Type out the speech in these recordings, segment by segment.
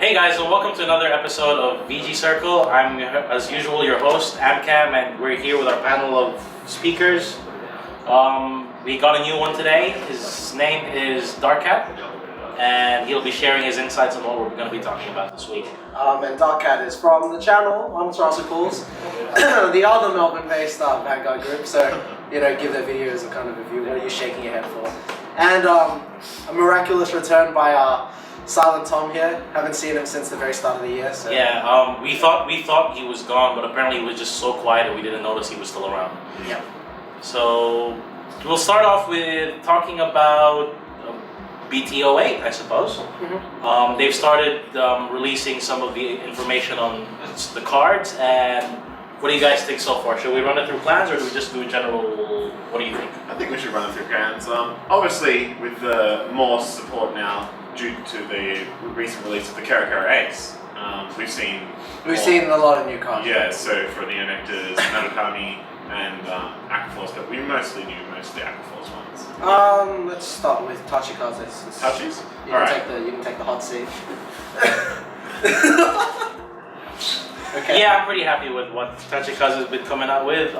Hey guys, and welcome to another episode of VG Circle. I'm, as usual, your host, Amcam, and we're here with our panel of speakers. We got a new one today. His name is Darkcat, and he'll be sharing his insights on what we're going to be talking about this week. And Darkcat is from the channel, Monstrosicles, the other Melbourne-based Vanguard group, so, give their videos a kind of review. What are you shaking your head for? And a miraculous return by Silent Tom here. Haven't seen him since the very start of the year. So. Yeah, we thought he was gone, but apparently he was just so quiet that we didn't notice he was still around. Yeah. So we'll start off with talking about BT08, I suppose. Mm-hmm. They've started releasing some of the information on the cards, and what do you guys think so far? Should we run it through plans, or do we just do a general? What do you think? I think we should run it through plans. Obviously, with more support now due to the recent release of the Kero Ace, we've seen a lot of new cards. Yeah, so for Neonectars, Natakami, and Aquaforce, but we mostly knew most of the Aquaforce ones. Let's start with Tachikaze. Touchies? You can take the hot seat. Okay. Yeah, I'm pretty happy with what Tachikaze has been coming out with.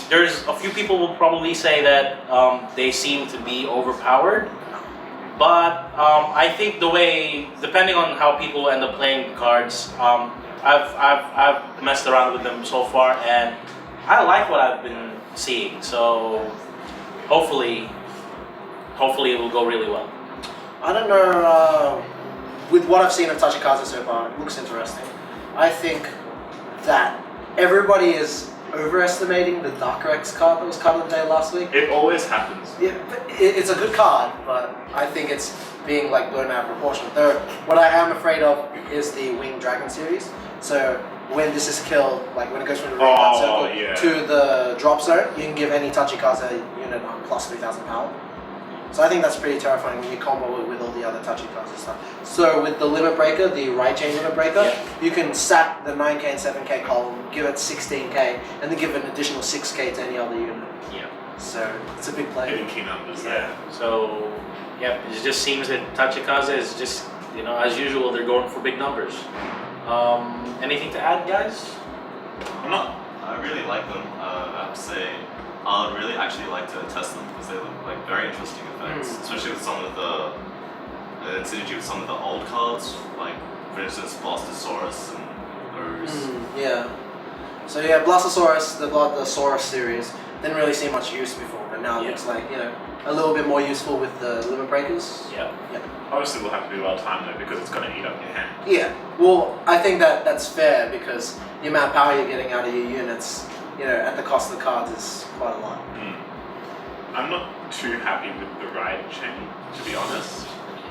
There's a few people will probably say that they seem to be overpowered, but I think depending on how people end up playing the cards, I've messed around with them so far, and I like what I've been seeing. So hopefully it will go really well. I don't know. With what I've seen of Tachikaze so far, it looks interesting. I think that everybody is overestimating the Dark Rex card that was card of the day last week. It always happens. It's a good card, but I think it's being blown out of proportion. Though what I am afraid of is the Winged Dragon series. So when this is killed, when it goes from the ring circle to the drop zone, you can give any Tachikaze unit plus 3,000 power. So I think that's pretty terrifying when you combo it with all the other Tachikaze stuff. So with the limit breaker, the right chain limit breaker, you can sack the 9k and 7k column, give it 16k, and then give an additional 6k to any other unit. Yeah. So it's a big play. Hitting key numbers there. So it just seems that Tachikaze is just, as usual, they're going for big numbers. Anything to add, guys? I really like them. I have to say, I would really actually like to test them because they look like very interesting effects, especially with some of the synergy with some of the old cards, like for instance Blastosaurus and those. Yeah. So Blastosaurus, the Saurus series, didn't really see much use before, but now it looks like a little bit more useful with the limit breakers. Yeah. Obviously, we'll have to be well timed though because it's going to eat up your hand. Yeah. Well, I think that's fair because the amount of power you're getting out of your units, at the cost of the cards is quite a lot. I'm not too happy with the ride chain, to be honest.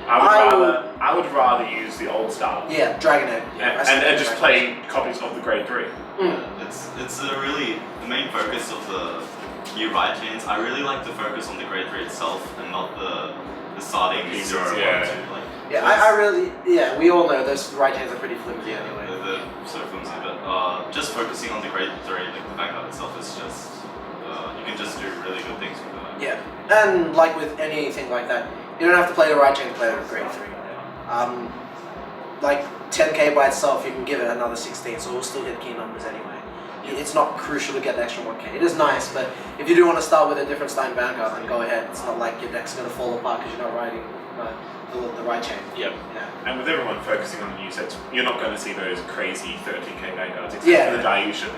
I would rather use the old style. Yeah, Dragon Egg. And just play copies of the Grade 3. It's the main focus of the new ride chains. I really like to focus on the Grade 3 itself and not the starting 0, 1, 2. We all know those ride chains are pretty flimsy anyway. They're so flimsy, but just focusing on the Grade 3, the Vanguard itself is just, you can just do really good things with that. Yeah, and with anything like that, you don't have to play the right chain to play it with Grade 3. 10k by itself, you can give it another 16, so we'll still get key numbers anyway. It's not crucial to get the extra 1k. It is nice, but if you do want to start with a different Stein Vanguard, then go ahead. It's not like your deck's going to fall apart because you're not riding the right chain. Yeah. And with everyone focusing on the new sets, you're not going to see those crazy 13k Vanguards, except for the Dayusha,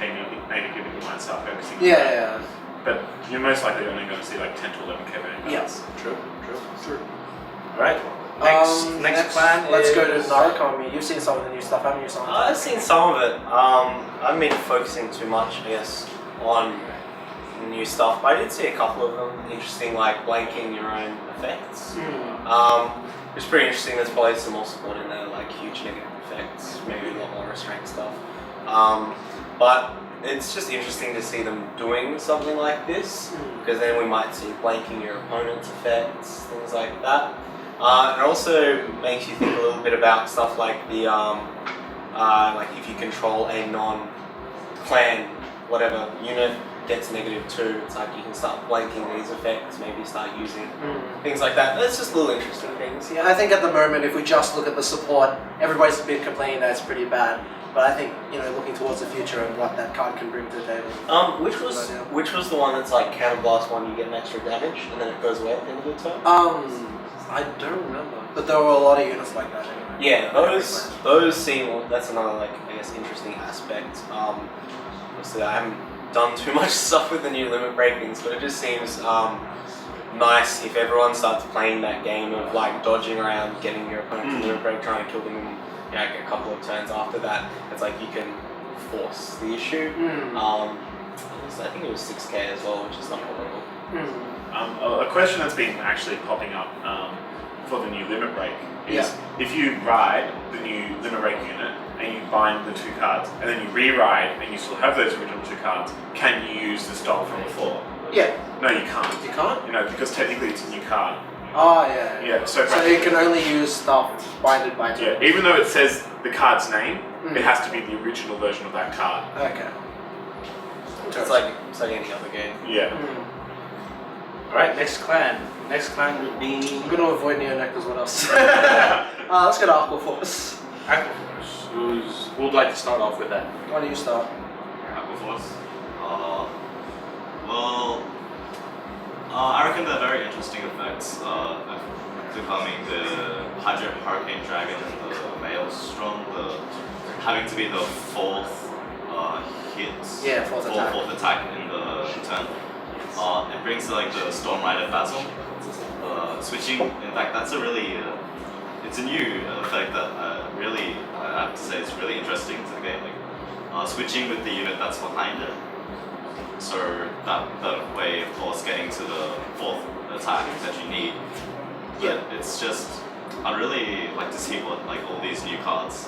maybe people who might start focusing on that. But you're most likely only going to see 10 to 11k Vanguards. Yes. True. Alright. Next plan Let's go to Narukami. You've seen some of the new stuff, haven't you? I've seen some of it. I haven't been focusing too much, I guess, on new stuff, but I did see a couple of them interesting, like blanking your own effects. It's pretty interesting. There's probably some more support in there, like huge negative effects, maybe a lot more restraint stuff. But it's just interesting to see them doing something like this, because then we might see blanking your opponent's effects, things like that. It also makes you think a little bit about stuff like the like if you control a non-clan whatever unit, gets -2, it's like you can start blanking these effects, maybe start using things like that. That's just little interesting things. Yeah, I think at the moment, if we just look at the support, everybody's been complaining that it's pretty bad. But I think, looking towards the future and what that card can bring to the table. Which was the one that's like counterblast one, you get an extra damage and then it goes away at the end of the turn? I don't remember. But there were a lot of units like that anyway. Yeah, those seem, that's another like, I guess, interesting aspect. Obviously I haven't done too much stuff with the new limit breakings, but it just seems nice if everyone starts playing that game of like dodging around, getting your opponent to limit break, trying to kill them in a couple of turns after that. It's like you can force the issue. I think it was 6k as well, which is not horrible. A question that's been actually popping up for the new limit break is if you ride the new limit break unit and you bind the 2 cards and then you re-ride and you still have those original 2 cards, can you use the stock from before? Yeah. No, you can't. You can't? Because technically it's a new card. Oh, yeah. Yeah, so you can only use stuff binded by 2. Yeah, even though it says the card's name, it has to be the original version of that card. Okay. It's like any other game. Yeah. Alright, next clan. Next clan would be... I'm going to avoid Neonectors, what else? Let's go to Aqua Force. Aqua Force. Who would like to start off with that? Why do you start? Aqua Force. I reckon they're very interesting effects. Becoming the Hurricane Dragon and the Maelstrom, having to be the 4th hit, Yeah, fourth attack in the turn. It brings like the Storm Rider Basil. Switching, in fact, that's a really, it's a new effect that I have to say, it's really interesting to the game. Like, switching with the unit that's behind it. So that way, of course, getting to the 4th attack that you need. But it's just, I really like to see what like all these new cards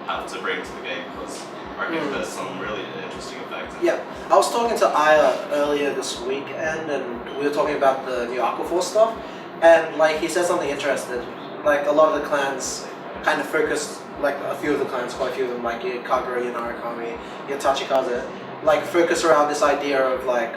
have to bring to the game, because I reckon there's some really interesting effects. Yeah, I was talking to Aya earlier this weekend, and we were talking about the new Aqua Force stuff, and like he said something interesting. Like a lot of the clans kind of focused, like a few of the clans, quite a few of them, like your Kagura, your Narukami, your Tachikaze, like focus around this idea of like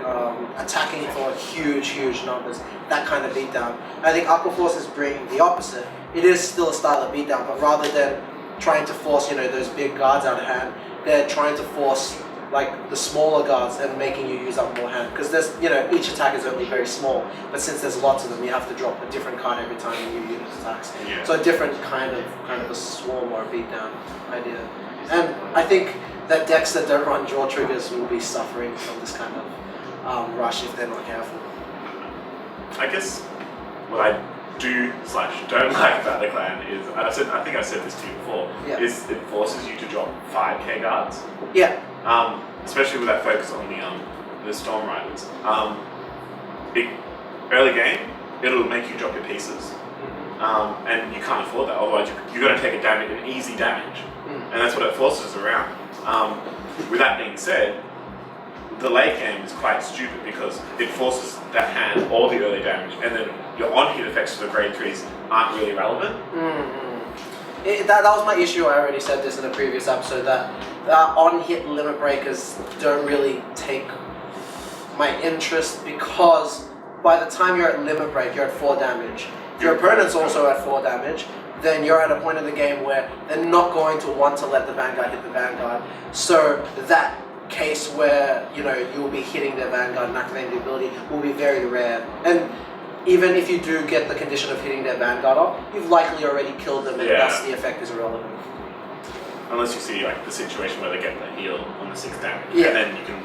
attacking for huge numbers, that kind of beatdown. I think Aqua Force is bringing the opposite. It is still a style of beatdown, but rather than trying to force those big guards out of hand, they're trying to force like the smaller guards and making you use up more hand, because there's each attack is only very small, but since there's lots of them, you have to drop a different card every time a new unit attacks. So a different kind of a swarm or a beatdown idea. And I think that decks that don't run draw triggers will be suffering from this kind of rush if they're not careful. I guess what I don't like about the clan is, I think I said this to you before, is it forces you to drop 5k guards. Yeah. Especially with that focus on the Storm Riders. Early game, it'll make you drop your pieces. And you can't afford that, otherwise you're going to take an easy damage. And that's what it forces around. With that being said, the late game is quite stupid because it forces that hand all the early damage, and then your on-hit effects for the grade 3s aren't really relevant. That was my issue. I already said this in a previous episode, that on-hit limit breakers don't really take my interest, because by the time you're at limit break, you're at 4 damage. Your opponent's also at 4 damage. Then you're at a point in the game where they're not going to want to let the Vanguard hit the Vanguard. So that case where you'll be hitting their Vanguard and activating the ability will be very rare. And even if you do get the condition of hitting their Vanguard off, you've likely already killed them, and thus the effect is irrelevant. Unless you see like the situation where they get the heal on the 6th damage, and then you can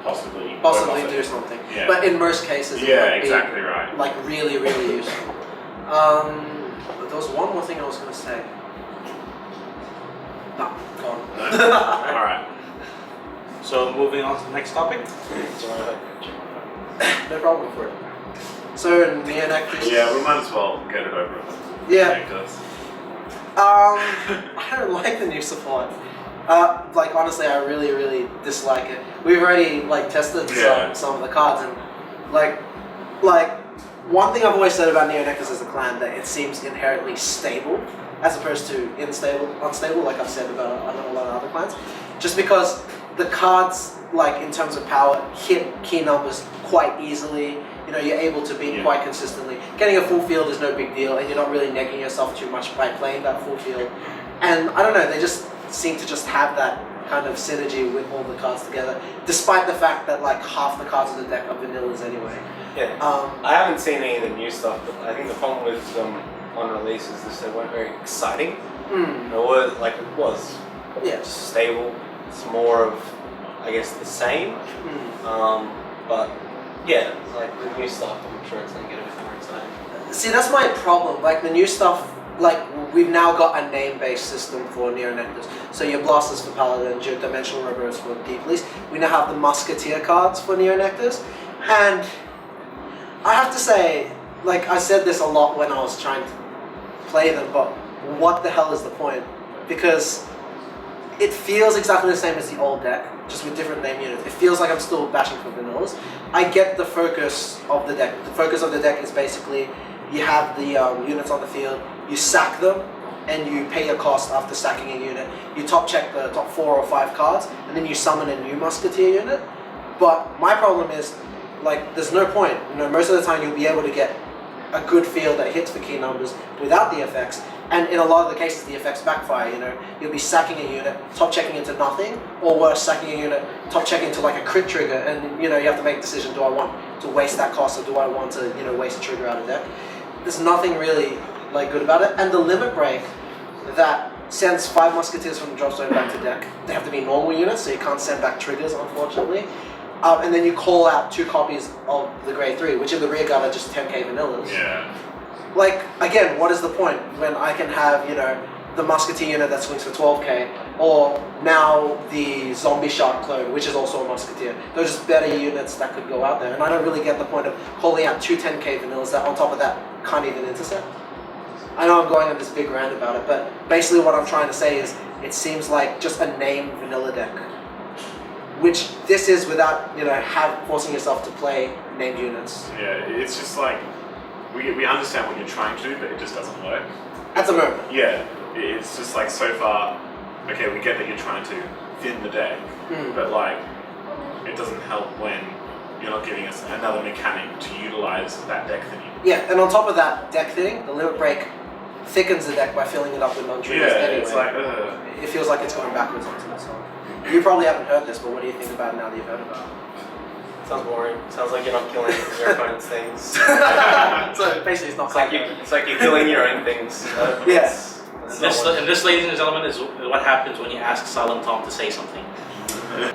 possibly do something. But in most cases, exactly right. Like really useful. There was one more thing I was going to say. No, go on. Alright. So moving on to the next topic. No problem for it. So Neonectus. Yeah, we might as well get it over with. Yeah. I don't like the new support. Like honestly, I really dislike it. We've already like tested some of the cards, and like one thing I've always said about Neonectus as a clan, that it seems inherently stable as opposed to unstable, like I've said about a lot of other clans. Just because the cards, like in terms of power, hit key numbers quite easily. You know, you're able to beat quite consistently. Getting a full field is no big deal, and you're not really negging yourself too much by playing that full field. And I don't know, they just seem to just have that kind of synergy with all the cards together, despite the fact that like half the cards in the deck are vanillas anyway. Yeah. I haven't seen any of the new stuff, but I think the problem with them on release is that they weren't very exciting. It was stable. It's more of, I guess, the same. But yeah, like the new stuff, I'm sure it's gonna get a bit more exciting. See, that's my problem. Like the new stuff, like we've now got a name-based system for Neonectars. So your Blasters for Paladins, your Dimensional Rebels for Deep Police. We now have the Musketeer cards for Neonectars, and I have to say, like I said this a lot when I was trying to play them, but what the hell is the point? Because it feels exactly the same as the old deck, just with different name units. It feels like I'm still bashing for vanillas. I get the focus of the deck. The focus of the deck is basically you have the units on the field, you sack them, and you pay your cost after sacking a unit. You top check the top 4 or 5 cards, and then you summon a new Musketeer unit. But my problem is, like, there's no point. You know, most of the time you'll be able to get a good field that hits for key numbers without the effects. And in a lot of the cases, the effects backfire. You know, you'll be sacking a unit, top checking into nothing, or worse, sacking a unit, top checking into like a crit trigger, and you know you have to make a decision: do I want to waste that cost, or do I want to waste a trigger out of deck? There's nothing really like good about it. And the limit break that sends 5 Musketeers from the drop zone back to deck. They have to be normal units, so you can't send back triggers, unfortunately. And then you call out 2 copies of the grade 3, which in the rear guard are just 10k vanillas. Yeah. Like, again, what is the point when I can have, the Musketeer unit that swings for 12k, or now the Zombie Shark clone, which is also a Musketeer. Those are just better units that could go out there, and I don't really get the point of calling out 2 10k vanillas that on top of that can't even intercept. I know I'm going on this big rant about it, but basically what I'm trying to say is it seems like just a named vanilla deck, which this is without, forcing yourself to play named units. Yeah, it's just like, we understand what you're trying to do, but it just doesn't work. At the moment. Yeah, it's just like so far, okay, we get that you're trying to thin the deck, but like, it doesn't help when you're not giving us another mechanic to utilize that deck thinning. Yeah, and on top of that deck thinning, the limit break thickens the deck by filling it up with non-triggers anyway. It's like, it feels like it's going backwards onto itself. You probably haven't heard this, but what do you think about it now that you've heard about it? Sounds boring. Sounds like you're not killing your opponent's things. So basically it's not it's like you're killing your own things. Yes. And this, ladies and gentlemen, is what happens when you ask Silent Tom to say something.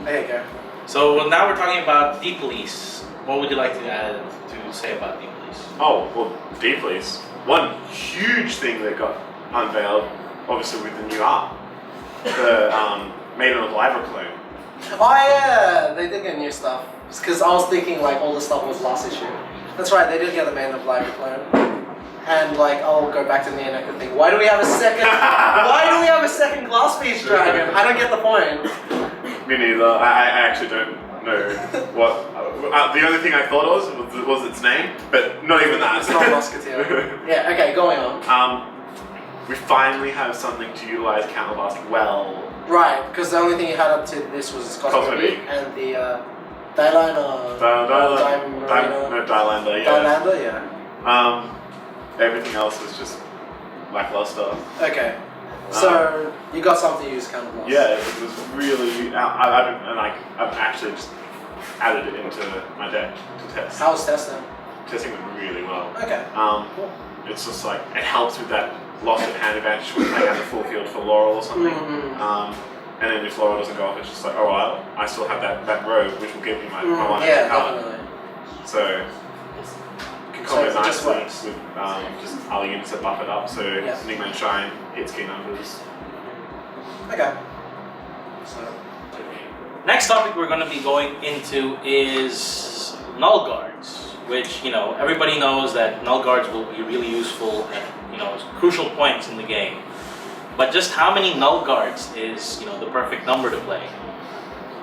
There you go. So now we're talking about Deep Police. What would you like to add to say about Deep Police? Oh, well, Deep Police. One huge thing that got unveiled, obviously with the new art, the Maiden of Liver clone. Oh yeah, they did get new stuff. Because I was thinking like all the stuff was last issue. That's right, they did get the Maiden of Liver clone. And like, I'll go back to the Neonectar thing. Why do we have a second Glass Beast Dragon? I don't get the point. Me neither. I actually don't know what. The only thing I thought was its name, but not even that. It's not Musketeer. Yeah, okay, going on. We finally have something to utilize Counterblast well. Right, because the only thing you had up to this was Cosmic and the Dyliner. Dylander, yeah. Dylander, yeah. Everything else was just lackluster. Okay. So you got something to use Counterblast. Yeah, it was really. I've actually just added it into my deck to test. How's testing? Testing went really well. Okay. Cool. It's just like it helps with that loss of hand advantage when playing out the full field for Laurel or something. And then if Laurel doesn't go off, it's just like, oh well, I still have that rogue which will give me my one yeah, power. definitely. So can combo nicely with just other units that buff it up. So Enigma and Shine hits key numbers. Okay. So Next topic we're going to be going into is Null Guards, which, everybody knows that Null Guards will be really useful at, crucial points in the game. But just how many Null Guards is, the perfect number to play?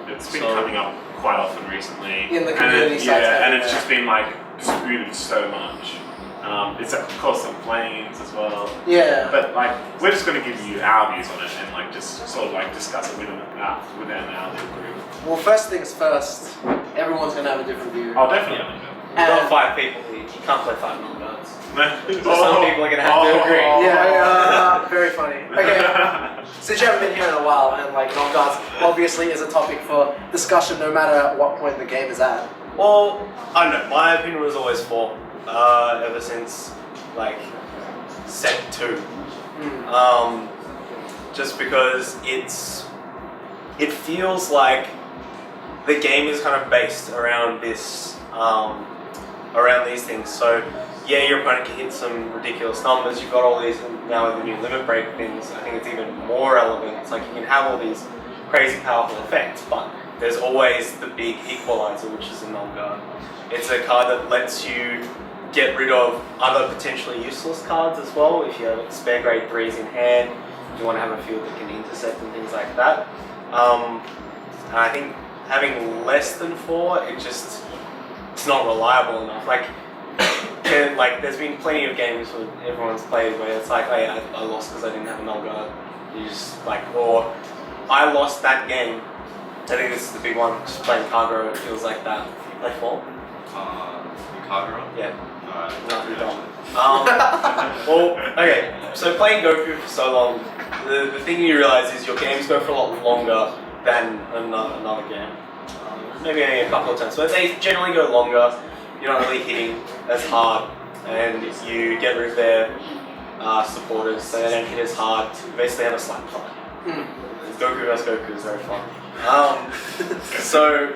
It's been coming up quite often recently. In the community sites. And it's just been like disputed so much. It's caused some flames as well. Yeah. But like, we're just going to give you our views on it and like just sort of like discuss it within our little group. Well, first things first, everyone's going to have a different view. Oh, definitely. You've got 5 people here. You can't play 5 Null guards. So Oh. some people are going to have to agree. Yeah, very funny. Okay, since you haven't been here in a while, and like Null guards obviously is a topic for discussion no matter at what point the game is at. Well, I don't know. My opinion was always 4, ever since like set 2. Just because it feels like the game is kind of based around this, around these things. So yeah, your opponent can hit some ridiculous numbers. You've got all these now with the new limit break things. I think it's even more relevant. It's like you can have all these crazy powerful effects, but there's always the big equalizer, which is a Null guard. It's a card that lets you get rid of other potentially useless cards as well. If you have spare grade 3s in hand, you want to have a field that can intercept and things like that. And I think having less than 4, it's not reliable enough. Like there's been plenty of games where everyone's played where it's like, hey, I lost because I didn't have a Null guard. You just like, or I lost that game. I think this is the big one. Just playing Kero, it feels like that. You play 4? Kagura? Yeah. Alright. Not too dumb. Well, okay. So playing Goku for so long, the thing you realize is your games go for a lot longer than another game. Maybe only a couple of times, but they generally go longer. You're not really hitting as hard, and you get rid of their supporters, so they don't hit as hard. You basically have a slap fight. Goku vs Goku is very fun. So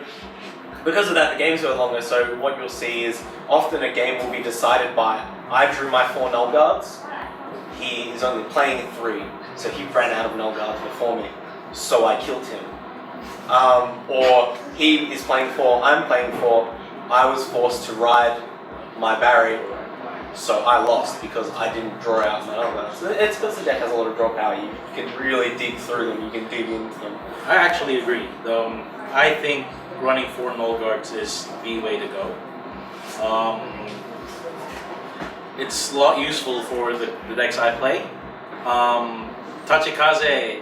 because of that, the games go longer. So what you'll see is often a game will be decided by, I drew my 4 Null guards. He is only playing 3, so he ran out of Null guards before me, so I killed him. Or he is playing 4, I'm playing 4. I was forced to ride my Barry, so I lost because I didn't draw out my Null guards. It's because the deck has a lot of draw power. You can really dig through them. You can dig into them. I actually agree. I think running 4 Null guards is the way to go. It's a lot useful for the decks I play. Tachikaze,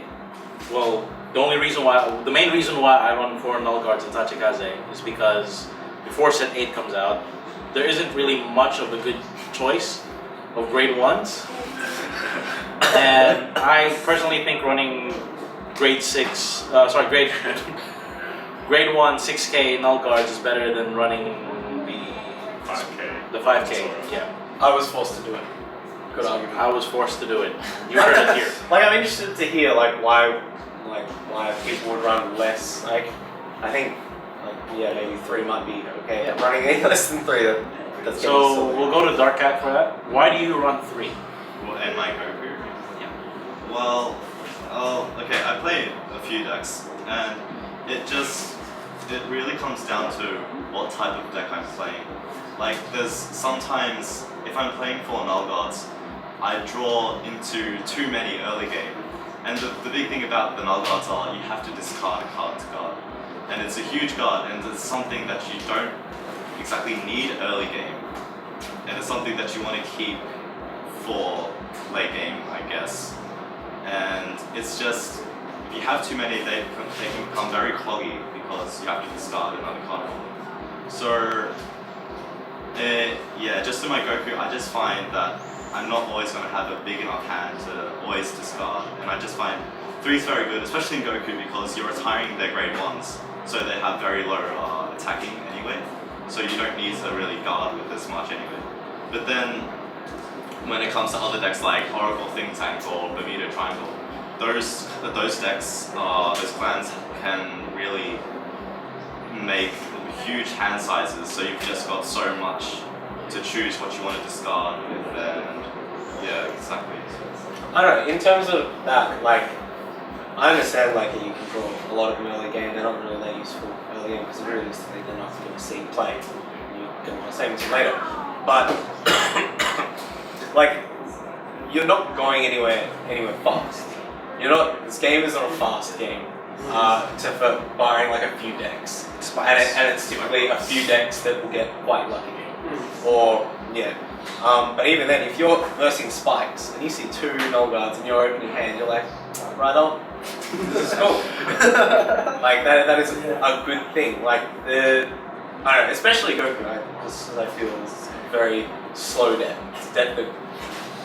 well, the main reason why I run 4 Null guards in Tachikaze is because before set 8 comes out, there isn't really much of a good choice of grade 1s. And I personally think running grade 1 6K Null guards is better than running the 5K. Yeah. I was forced to do it. Good argument. I was forced to do it. You heard it here. I'm interested to hear why people would run less. I think maybe 3 might be okay. Yeah. Running any less than 3, that's So we'll go to Dark Cat for that. Why do you run 3? Well, and my Goku. Yeah. Well, okay, I play a few decks, and it really comes down to what type of deck I'm playing. Like, there's sometimes, if I'm playing 4 Null guards, I draw into too many early game. And the big thing about the Null guards are you have to discard a card to guard. And it's a huge guard, and it's something that you don't exactly need early game. And it's something that you want to keep for late game, I guess. And it's just, if you have too many, they can become very cloggy because you have to discard another card. So, just in my Goku, I just find that I'm not always going to have a big enough hand to always discard. And I just find 3 is very good, especially in Goku, because you're retiring their grade 1s, so they have very low attacking anyway. So you don't need to really guard with this much anyway. But then, when it comes to other decks like Oracle Think Tank or Bermuda Triangle, those decks, those clans can really make huge hand sizes, so you've just got so much to choose what you want to discard with, and yeah, exactly. I don't know, in terms of that, I understand you can draw a lot of them early game, they're not really that useful early game because realistically they're not going to see play. You don't want to save them later. But you're not going anywhere fast. This game is not a fast game. Except for barring a few decks. And it's typically a few decks that will get quite lucky. Or But even then, if you're versing spikes and you see 2 null guards in your opening hand, you're like, right on, this is cool. Like that is a good thing. Like I don't know, especially Goku, because I feel it's very slow death. It's death that,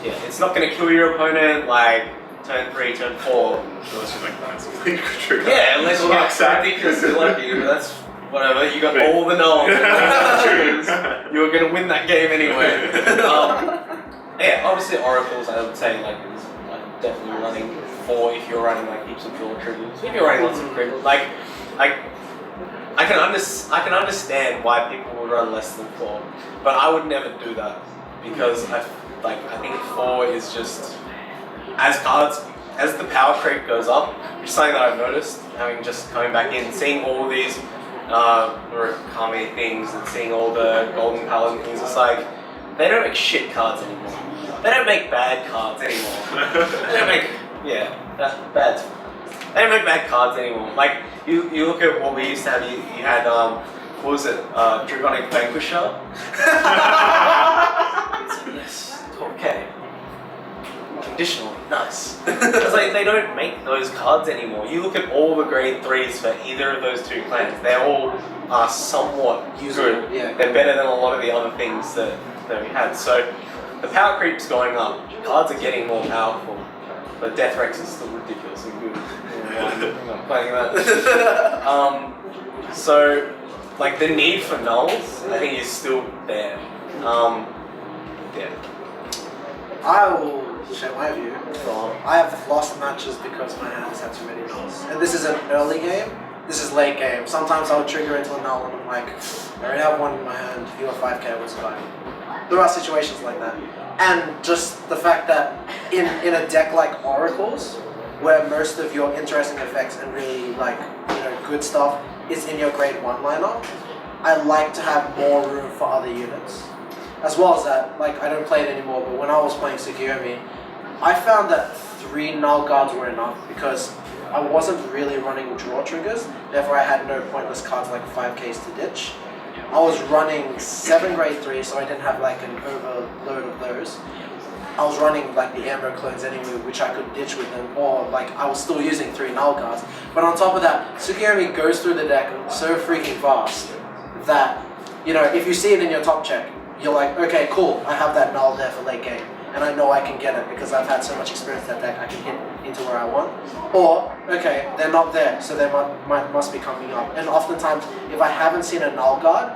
it's not going to kill your opponent like turn 3, turn 4. Unless you like constantly trigger. Yeah, unless you get ridiculously lucky, but that's whatever. You got all the nulls. You were going to win that game anyway. Obviously oracles, I would say is definitely running 4 if you're running heaps of draw triggers. If you're running lots of triggers, I can understand why people would run less than 4, but I would never do that because I think 4 is just as the power creep goes up, which is something that I've noticed having just coming back in, seeing all these Murakami things and seeing all the golden paladin things. It's like they don't make shit cards anymore. They don't make bad cards anymore. They don't make bad. They don't make bad cards anymore. Like you look at what we used to have. You had what was it? Dragonic Vanquisher. Yes. Okay. Conditional. Nice. It's like they don't make those cards anymore. You look at all the grade 3s for either of those 2 clans. They all are somewhat usable. Yeah. They're better than a lot of the other things that we had. So the power creep's going up. Cards are getting more powerful. But Death Rex is still ridiculously good. I'm not playing that. So, the need for nulls, I think, is still there. I will share my view. I have lost matches because my hand has had too many nulls. And this is an early game. This is late game. Sometimes I'll trigger into a null and I'm like, I already have one in my hand. You have 5k, what's fine. There are situations like that. And just the fact that in a deck like Oracles, where most of your interesting effects and really good stuff is in your grade 1 lineup, I like to have more room for other units. As well as that, I don't play it anymore, but when I was playing Tsukiyomi, I found that 3 null guards were enough because I wasn't really running draw triggers, therefore I had no pointless cards like 5ks to ditch. I was running 7 grade 3, so I didn't have an overload of those. I was running the ammo clones anyway, which I could ditch with them, or I was still using 3 null guards. But on top of that, Tsukiyomi goes through the deck so freaking fast that, if you see it in your top check, you're like, okay, cool, I have that null there for late game, and I know I can get it because I've had so much experience with that deck, I can hit into where I want. Or, okay, they're not there, so they must be coming up. And oftentimes, if I haven't seen a null guard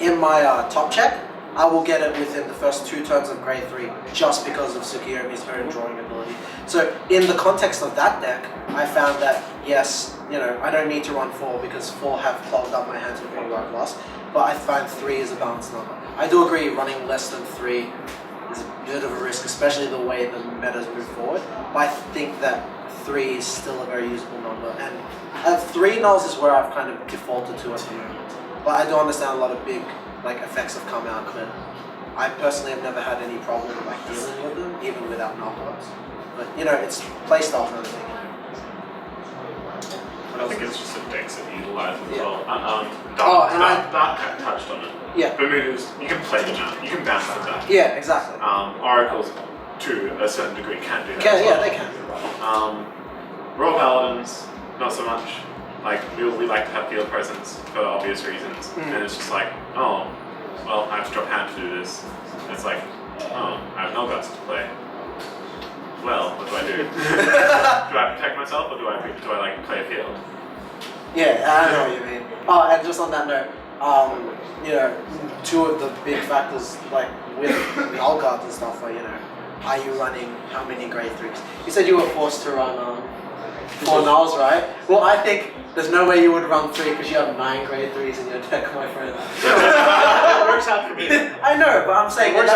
in my top check, I will get it within the first 2 turns of grade 3 just because of Tsukiyomi's own drawing ability. So in the context of that deck, I found that, yes, I don't need to run 4 because 4 have clogged up my hand to the point where I've lost, but I find 3 is a balanced number. I do agree running less than 3 is a bit of a risk, especially the way the metas move forward, but I think that 3 is still a very usable number, and 3 nulls is where I've kind of defaulted to at the moment. But I do understand a lot of big effects have come out, but I personally have never had any problem dealing with them, even without null cards. But it's playstyle kind of thing. I think it's just a dex that you utilize as well. Dark touched on it. Yeah. Bermudas, you can play them out. You can bounce them back. Yeah, exactly. Oracles, to a certain degree, can do that. Yeah, they can. Royal Paladins, not so much. We like to have field presence for obvious reasons. And it's just I have to drop hand to do this. And it's I have no guts to play. Well, what do I do? Do I protect myself or do I play a field? Yeah, I know what you mean. Oh, and just on that note, 2 of the big factors with null guards and stuff are you running how many grade 3s? You said you were forced to run 4 nulls, right? Well, I think there's no way you would run 3 because you have 9 grade 3s in your deck, my friend. It works out for me. I know, but I'm saying in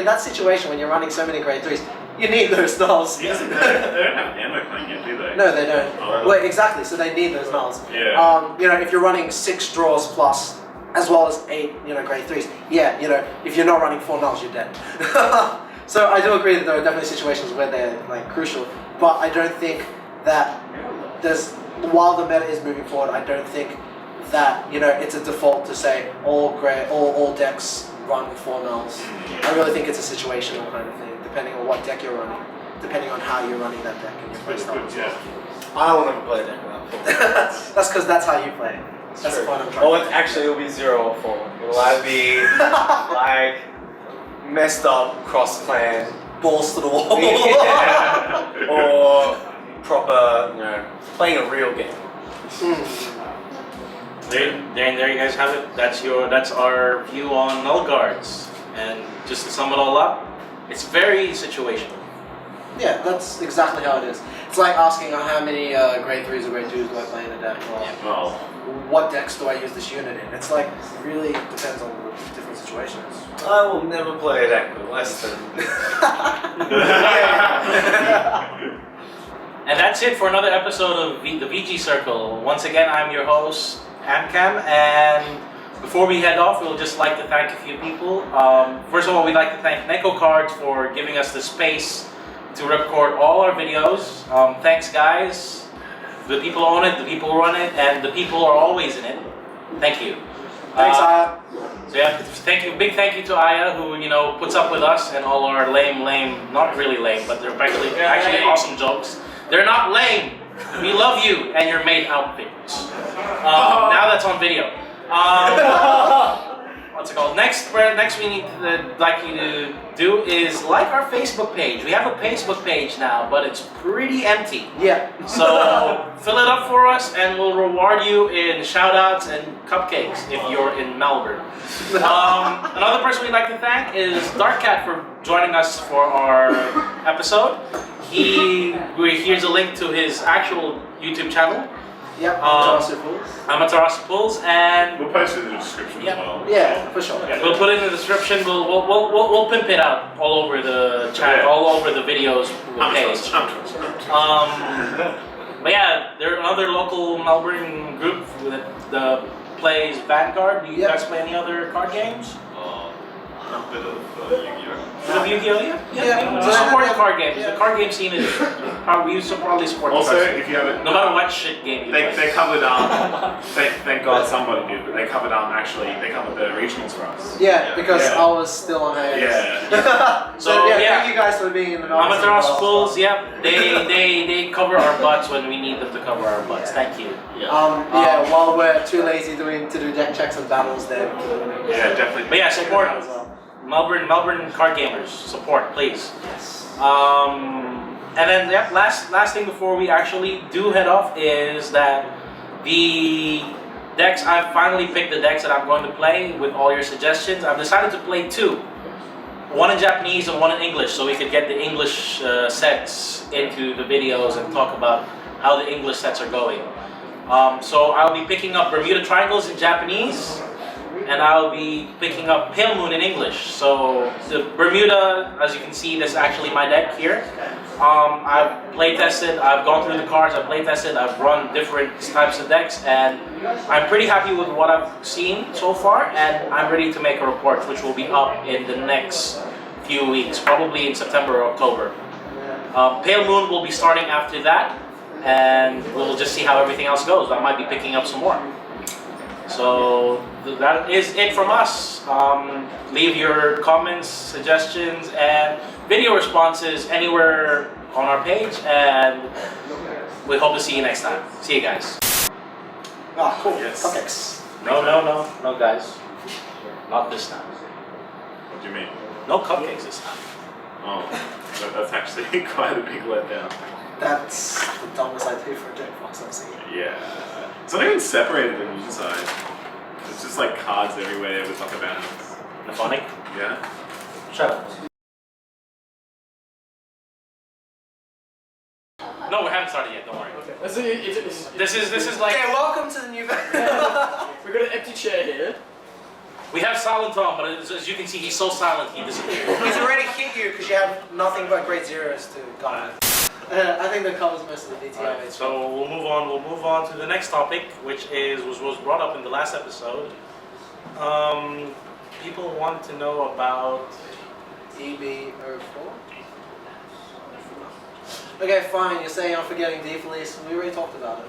that situation when you're running so many grade 3s, you need those nulls. Yeah, they don't have ammo playing yet, do they? No, they don't. Oh. Well, exactly, so they need those nulls. Yeah. If you're running 6 draws plus, as well as 8, grade 3s, if you're not running 4 nulls, you're dead. So I do agree that there are definitely situations where they're crucial, but I don't think that while the meta is moving forward, I don't think that it's a default to say all decks run with 4 nulls. I really think it's a situational kind of thing, depending on what deck you're running, depending on how you're running that deck and your playstyle as well. I will never play a deck without 4. That's because that's how you play. That's the point I'm trying. Well, actually, it'll be 0 or 4. It'll either be like messed up, cross clan, balls to the wall. or proper, playing a real game. There you guys have it. That's our view on null guards. And just to sum it all up, it's very situational. Yeah, that's exactly how it is. It's like asking how many grade 3s or grade 2s do I play in a deck, or Well, what decks do I use this unit in. It's like, really depends on the different situations. I will never play a deck with less than. And that's it for another episode of the VG Circle. Once again, I'm your host, Amcam, and before we head off, we'll just like to thank a few people. First of all, we'd like to thank Neko Cards for giving us the space to record all our videos. Thanks, guys. The people own it, the people run it, and the people are always in it. Thank you. Thanks, Aya. So yeah, big thank you to Aya, who puts up with us and all our lame, not really lame, but they're actually awesome jokes. They're not lame. We love you and your maid outfits. Now that's on video. What's it called? Next we need like you to do is like our Facebook page. We have a Facebook page now, but it's pretty empty. Yeah. So fill it up for us, and we'll reward you in shout-outs and cupcakes if you're in Melbourne. Another person we'd like to thank is Darkcat for joining us for our episode. Here's a link to his actual YouTube channel. Yep. Amaterasu Pools, and we'll post it in the description as well. Yeah, for sure. Yeah, we'll put it in the description. We'll pimp it out all over the channel, all over the videos page. But yeah, they're another local Melbourne group that plays Vanguard. Do you guys play any other card games? A bit of Yu-Gi-Oh. Bit of Yu-Gi-Oh, yeah. It's a support card game. The card game scene is probably support. Also, if you haven't, no matter what shit game you play. they covered thank God somebody did, but they covered they covered the regionals for us. Yeah, because I was still on hiatus. Yeah. So thank you guys for being in the Amaterasu Pools, yep. They cover our butts when we need them to cover our butts. Thank you. While we're too lazy to do deck checks and battles, then Yeah, definitely. But yeah, support Melbourne card gamers. Support, please. Yes. And then last thing before we actually do head off is that the decks, I've finally picked the decks that I'm going to play with all your suggestions. I've decided to play 2. One in Japanese and one in English, so we could get the English sets into the videos and talk about how the English sets are going. So I'll be picking up Bermuda Triangles in Japanese, and I'll be picking up Pale Moon in English. So the Bermuda, as you can see, this is actually my deck here. I've play tested, I've gone through the cards, I've play tested, I've run different types of decks, and I'm pretty happy with what I've seen so far, and I'm ready to make a report, which will be up in the next few weeks, probably in September or October. Pale Moon will be starting after that, and we'll just see how everything else goes. I might be picking up some more. So that is it from us. Leave your comments, suggestions, and video responses anywhere on our page, and we hope to see you next time. See you guys. Cool. Yes. Cupcakes. No, guys. Not this time. What do you mean? No cupcakes this time. Oh, that's actually quite a big letdown. That's the dumbest idea for a Jackbox I've seen. Yeah. It's not even separated on the inside. It's just like cards everywhere with like a balance. Naphonic? Yeah. Shut up. No, we haven't started yet. Don't worry. Okay. This is like Okay, welcome to the new. We've got an empty chair here. we have Silent Tom, but as you can see, he's so silent he disappeared. He's already hit you because you have nothing but grade 0s to guard. I think that covers most of the BT08. Alright, so we'll move on to the next topic, which was brought up in the last episode. People want to know about EB04. Okay, fine. You're saying I'm forgetting D-Fleece. We already talked about it.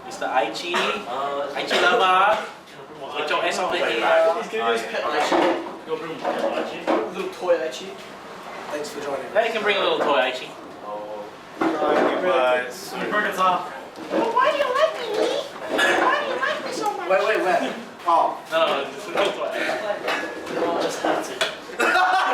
Mr. Aichi Lava. Ito, esa ko He's eh. gonna use pet Aichi. Go bring Aichi. Little toy Aichi. Thanks for joining. Yeah, you can bring a little toy, Aichi. Oh, no, guys. Burger's off. Why do you like me, Lee? Why do you like me so much? Wait, where? Oh. No, just a little toy. You all just have to.